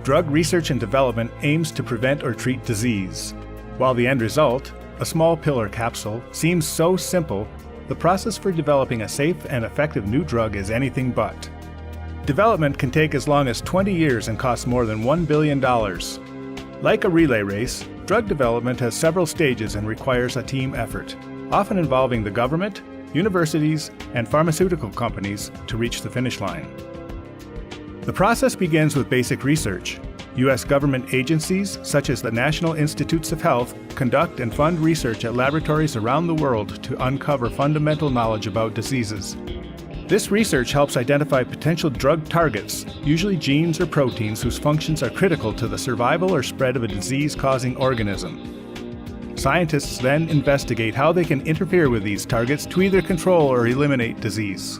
Drug research and development aims to prevent or treat disease. While the end result, a small pill or capsule, seems so simple, the process for developing a safe and effective new drug is anything but. Development can take as long as 20 years and cost more than $1 billion. Like a relay race, drug development has several stages and requires a team effort, often involving the government, universities, and pharmaceutical companies to reach the finish line. The process begins with basic research. U.S. government agencies, such as the National Institutes of Health, conduct and fund research at laboratories around the world to uncover fundamental knowledge about diseases. This research helps identify potential drug targets, usually genes or proteins whose functions are critical to the survival or spread of a disease-causing organism. Scientists then investigate how they can interfere with these targets to either control or eliminate disease.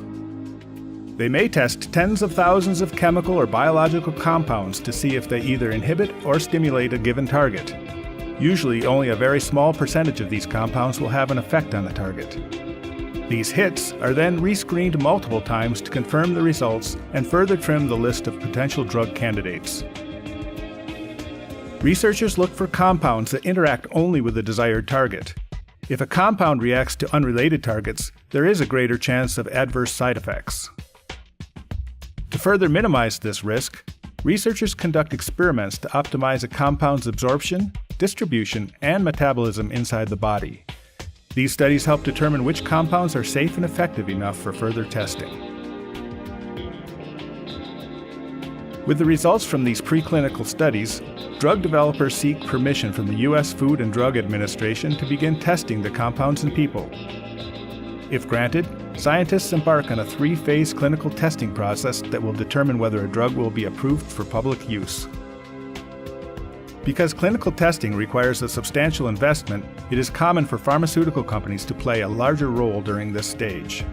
They may test tens of thousands of chemical or biological compounds to see if they either inhibit or stimulate a given target. Usually, only a very small percentage of these compounds will have an effect on the target. These hits are then rescreened multiple times to confirm the results and further trim the list of potential drug candidates. Researchers look for compounds that interact only with the desired target. If a compound reacts to unrelated targets, there is a greater chance of adverse side effects. To further minimize this risk, researchers conduct experiments to optimize a compound's absorption, distribution, and metabolism inside the body. These studies help determine which compounds are safe and effective enough for further testing. With the results from these preclinical studies, drug developers seek permission from the U.S. Food and Drug Administration to begin testing the compounds in people. If granted, scientists embark on a 3-phase clinical testing process that will determine whether a drug will be approved for public use. Because clinical testing requires a substantial investment, it is common for pharmaceutical companies to play a larger role during this stage.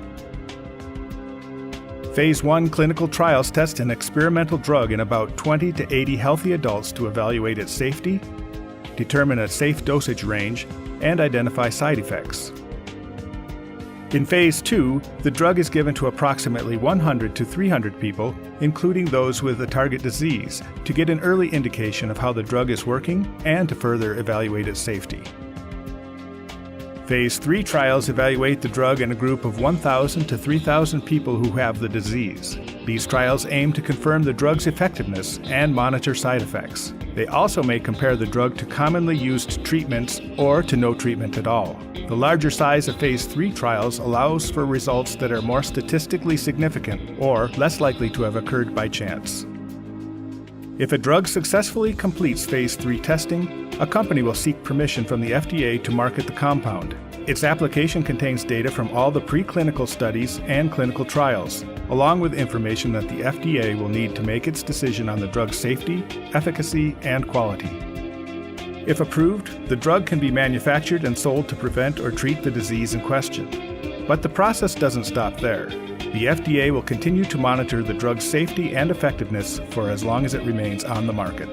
Phase 1 clinical trials test an experimental drug in about 20 to 80 healthy adults to evaluate its safety, determine a safe dosage range, and identify side effects. In Phase 2, the drug is given to approximately 100 to 300 people, including those with a target disease, to get an early indication of how the drug is working and to further evaluate its safety. Phase 3 trials evaluate the drug in a group of 1,000 to 3,000 people who have the disease. These trials aim to confirm the drug's effectiveness and monitor side effects. They also may compare the drug to commonly used treatments or to no treatment at all. The larger size of Phase 3 trials allows for results that are more statistically significant or less likely to have occurred by chance. If a drug successfully completes Phase 3 testing, a company will seek permission from the FDA to market the compound. Its application contains data from all the preclinical studies and clinical trials, along with information that the FDA will need to make its decision on the drug's safety, efficacy, and quality. If approved, the drug can be manufactured and sold to prevent or treat the disease in question. But the process doesn't stop there. The FDA will continue to monitor the drug's safety and effectiveness for as long as it remains on the market.